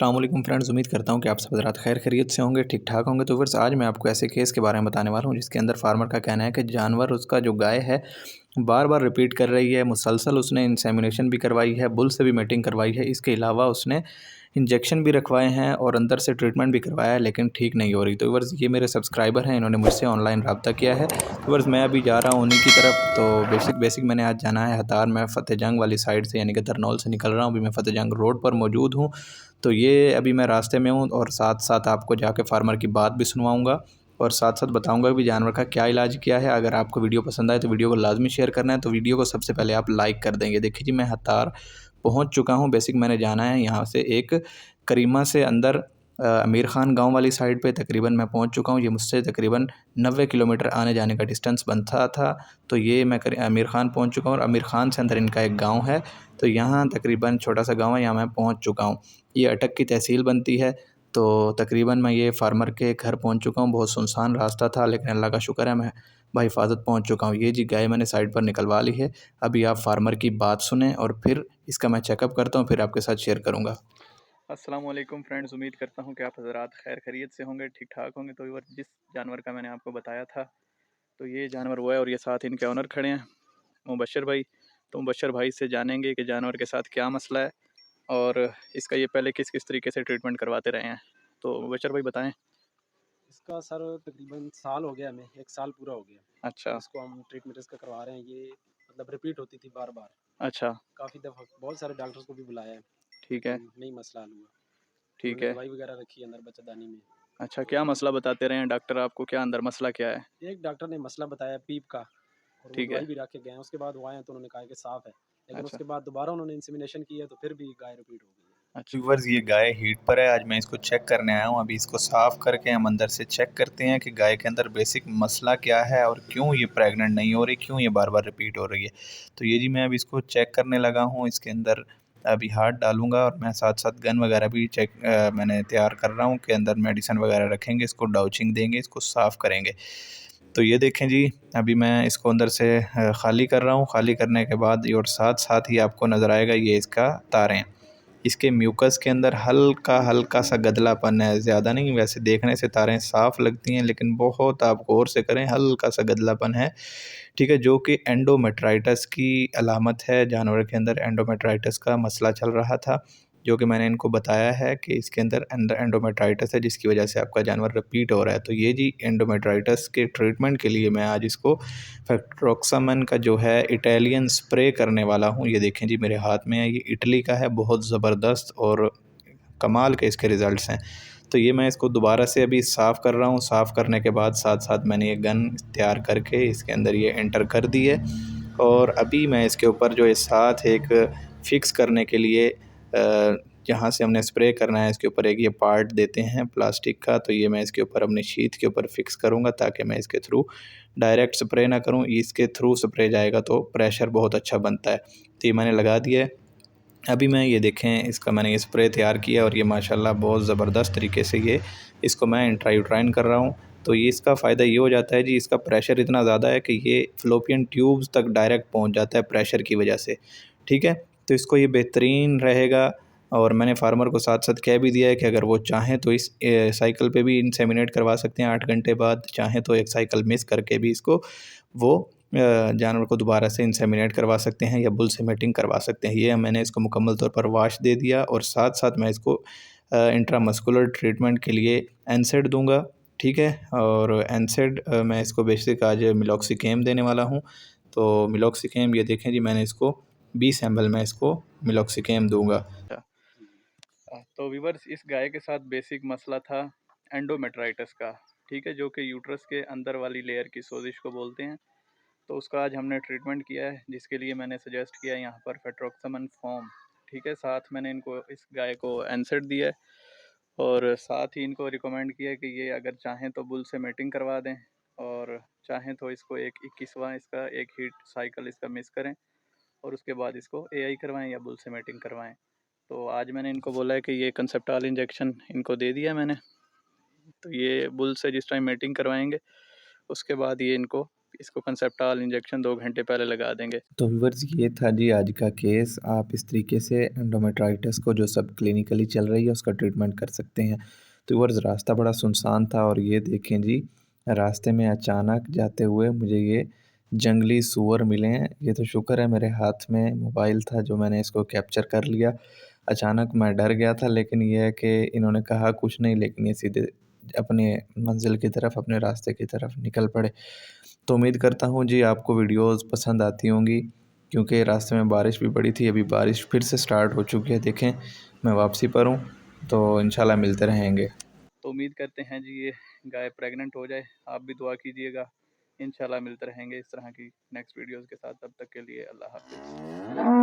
अस्सलाम वालेकुम फ्रेंड्स, उम्मीद करता हूँ कि आप सब हज़रात खैर खैरियत से होंगे, ठीक ठाक होंगे। तो फिर आज मैं आपको ऐसे केस के बारे में बताने वाला हूँ जिसके अंदर फार्मर का कहना है कि जानवर उसका जो गाय है बार बार रिपीट कर रही है। मुसलसल उसने इंसेमिनेशन भी करवाई है, बुल से भी मेटिंग करवाई है, इसके अलावा उसने इंजेक्शन भी रखवाए हैं और अंदर से ट्रीटमेंट भी करवाया है, लेकिन ठीक नहीं हो रही। तो वर्स ये मेरे सब्सक्राइबर हैं, इन्होंने मुझसे ऑनलाइन रब्ता किया है। तो वर्स मैं अभी जा रहा हूँ उन्हीं की तरफ। तो बेसिक मैंने आज जाना है हतार। मैं फ़तेह जंग वाली साइड से यानी कि धरनौल से निकल रहा हूँ। अभी मैं फ़तेह जंग रोड पर मौजूद हूँ। तो ये अभी मैं रास्ते में हूँ और साथ साथ आपको जाके फार्मर की बात भी सुनवाऊँगा और साथ साथ बताऊँगा कि जानवर का क्या इलाज किया है। अगर आपको वीडियो पसंद आए तो वीडियो को लाजमी शेयर करना है। तो वीडियो को सबसे पहले आप लाइक कर देंगे। देखिए जी, मैं हतार पहुँच चुका हूँ। मैंने जाना है यहाँ से एक करीमा से अंदर अमीर ख़ान गाँव वाली साइड पे तकरीबन मैं पहुँच चुका हूँ। ये मुझसे तकरीबन 90 किलोमीटर आने जाने का डिस्टेंस बनता था। तो ये मैं अमीर ख़ान पहुँच चुका हूँ और अमीर ख़ान से अंदर इनका एक गाँव है। तो यहाँ तकरीबन छोटा सा गाँव है, यहाँ मैं पहुँच चुका हूँ। ये अटक की तहसील बनती है। तो तकरीबन मैं ये फार्मर के घर पहुँच चुका हूँ। बहुत सुनसान रास्ता था, लेकिन अल्लाह का शुक्र है मैं बाहिफ़ाज़त पहुँच चुका हूँ। ये जी गाय मैंने साइड पर निकलवा ली है। अभी आप फार्मर की बात सुनें और फिर इसका मैं चेकअप करता हूँ, फिर आपके साथ शेयर करूँगा। अस्सलाम वालेकुम फ्रेंड्स, उम्मीद करता हूँ कि आप हज़रात खैर खैरियत से होंगे, ठीक ठाक होंगे। तो ये जिस जानवर का मैंने आपको बताया था, तो ये जानवर वो है और ये साथ इनके ऑनर खड़े हैं, मुबशर भाई। तो मुबशर भाई से जानेंगे कि जानवर के साथ क्या मसला है और इसका ये पहले किस किस तरीके से ट्रीटमेंट करवाते रहे हैं। तो मुबशर भाई बताएं। इसका सर तकरीबन साल हो गया, हमें 1 साल पूरा हो गया। अच्छा। इसको हम ट्रीटमेंट इसका करवा रहे हैं। ये मतलब रिपीट होती थी बार-बार। अच्छा। काफ़ी दफ़ा बहुत सारे डॉक्टर्स को भी बुलाया है, ठीक है। लेकिन नहीं मसला हल हुआ। ठीक उन्होंने है। दवाई वगैरह रखी है अंदर बच्चेदानी में। अच्छा, तो क्या मसला बताते रहे हैं डॉक्टर आपको? क्या अंदर मसला क्या है? एक डॉक्टर ने मसला बताया पीप का, और वो ठीक है। दवाई भी रख के गए हैं। उसके बाद वो आए हैं तो उन्होंने कहा कि साफ़ है। लेकिन अच्छा। उसके बाद दोबारा उन्होंने इंसेमिनेशन की है तो फिर भी गाय रिपीट हो गई है। अच्छा। व्यूअर्स, ये गाय हीट पर है। आज मैं इसको चेक करने आया हूँ। अभी इसको साफ़ करके हम अंदर से चेक करते हैं कि गाय के अंदर बेसिक मसला क्या है और क्यों ये प्रेग्नेंट नहीं हो रही, क्यों ये बार बार रिपीट हो रही है। तो ये जी मैं अभी इसको चेक करने लगा हूँ। इसके अंदर अभी हाथ डालूंगा और मैं साथ साथ गन वगैरह भी मैंने तैयार कर रहा हूँ कि अंदर मेडिसिन वगैरह रखेंगे, इसको डाउचिंग देंगे, इसको साफ़ करेंगे। तो ये देखें जी, अभी मैं इसको अंदर से ख़ाली कर रहा हूँ। ख़ाली करने के बाद ये और साथ साथ ही आपको नज़र आएगा ये इसका तारें। इसके म्यूकस के अंदर हल्का सा गदलापन है, ज़्यादा नहीं। वैसे देखने से तारें साफ़ लगती हैं, लेकिन बहुत आप गौर से करें, हल्का सा गदलापन है, ठीक है, जो कि एंडोमेट्राइटिस की अलामत है। जानवर के अंदर एंडोमेट्राइटिस का मसला चल रहा था, जो कि मैंने इनको बताया है कि इसके अंदर एंडोमेट्राइटिस है, जिसकी वजह से आपका जानवर रिपीट हो रहा है। तो ये जी एंडोमेट्राइटिस के ट्रीटमेंट के लिए मैं आज इसको फेट्रोक्सामन का जो है इटालियन स्प्रे करने वाला हूँ। ये देखें जी, मेरे हाथ में है, ये इटली का है, बहुत ज़बरदस्त और कमाल के इसके रिज़ल्ट्स हैं। तो ये मैं इसको दोबारा से अभी साफ़ कर रहा हूँ। साफ़ करने के बाद साथ साथ मैंने ये गन तैयार करके इसके अंदर ये एंटर कर दी है और अभी मैं इसके ऊपर जो है साथ एक फ़िक्स करने के लिए जहाँ से हमने स्प्रे करना है, इसके ऊपर एक ये पार्ट देते हैं प्लास्टिक का। तो ये मैं इसके ऊपर अपनी शीट के ऊपर फ़िक्स करूँगा ताकि मैं इसके थ्रू डायरेक्ट स्प्रे ना करूँ। इसके थ्रू स्प्रे जाएगा तो प्रेशर बहुत अच्छा बनता है। तो ये मैंने लगा दिया है। अभी मैं ये देखें, इसका मैंने ये स्प्रे तैयार किया और ये माशाल्लाह बहुत ज़बरदस्त तरीके से ये इसको मैं इंट्रायूट्राइन कर रहा हूँ। तो ये इसका फ़ायदा ये हो जाता है जी, इसका प्रेशर इतना ज़्यादा है कि ये फ़्लोपियन ट्यूब्स तक डायरेक्ट पहुँच जाता है प्रेशर की वजह से, ठीक है। तो इसको ये बेहतरीन रहेगा। और मैंने फार्मर को साथ साथ कह भी दिया है कि अगर वो चाहें तो इस साइकिल पे भी इंसेमिनेट करवा सकते हैं 8 घंटे बाद। चाहें तो एक साइकिल मिस करके भी इसको वो जानवर को दोबारा से इंसेमिनेट करवा सकते हैं या बुल से मेटिंग करवा सकते हैं। ये मैंने इसको मुकम्मल तौर पर वाश दे दिया और साथ साथ मैं इसको इंट्रामस्कुलर ट्रीटमेंट के लिए एनसेड दूंगा, ठीक है। और एनसेड मैं इसको बेसिक आज मिलॉक्सिकेम देने वाला हूँ। तो मिलॉक्सिकेम ये देखें जी, मैंने इसको 20 ml में इसको मिलॉक्सिकेम दूंगा। तो व्यूवर्स, इस गाय के साथ बेसिक मसला था एंडोमेट्राइटिस का, ठीक है, जो कि यूट्रस के अंदर वाली लेयर की सोजिश को बोलते हैं। तो उसका आज हमने ट्रीटमेंट किया है, जिसके लिए मैंने सजेस्ट किया है यहाँ पर फेट्रोक्सामन फॉर्म, ठीक है। साथ मैंने इनको इस गाय को एनसेड दिया है और साथ ही इनको रिकमेंड किया है कि ये अगर चाहें तो बुल से मेटिंग करवा दें और चाहें तो इसको एक 21वां इसका एक हीट साइकिल इसका मिस करें और उसके बाद इसको एआई करवाएं या बुल से मेटिंग करवाएं। तो आज मैंने इनको बोला है कि ये कंसेप्टाल इंजेक्शन इनको दे दिया मैंने। तो ये बुल से जिस टाइम मेटिंग करवाएंगे उसके बाद ये इनको इसको कंसेप्टाल इंजेक्शन 2 घंटे पहले लगा देंगे। तो व्यूअर्स ये था जी आज का केस। आप इस तरीके से एंडोमेट्राइटिस को जो सब क्लिनिकली चल रही है उसका ट्रीटमेंट कर सकते हैं। तो व्यूअर्स रास्ता बड़ा सुनसान था और ये देखें जी, रास्ते में अचानक जाते हुए मुझे ये जंगली सूअर मिले हैं। ये तो शुक्र है मेरे हाथ में मोबाइल था जो मैंने इसको कैप्चर कर लिया। अचानक मैं डर गया था, लेकिन ये है कि इन्होंने कहा कुछ नहीं, लेकिन ये सीधे अपने मंज़िल की तरफ, अपने रास्ते की तरफ निकल पड़े। तो उम्मीद करता हूँ जी आपको वीडियोज़ पसंद आती होंगी, क्योंकि रास्ते में बारिश भी पड़ी थी। अभी बारिश फिर से स्टार्ट हो चुकी है, देखें मैं वापसी पर हूँ, तो इंशाल्लाह मिलते रहेंगे। तो उम्मीद करते हैं जी ये गाय प्रेग्नेंट हो जाए। आप भी दुआ कीजिएगा। इंशाल्लाह मिलते रहेंगे इस तरह की नेक्स्ट वीडियोज़ के साथ। तब तक के लिए अल्लाह हाफ़िज़।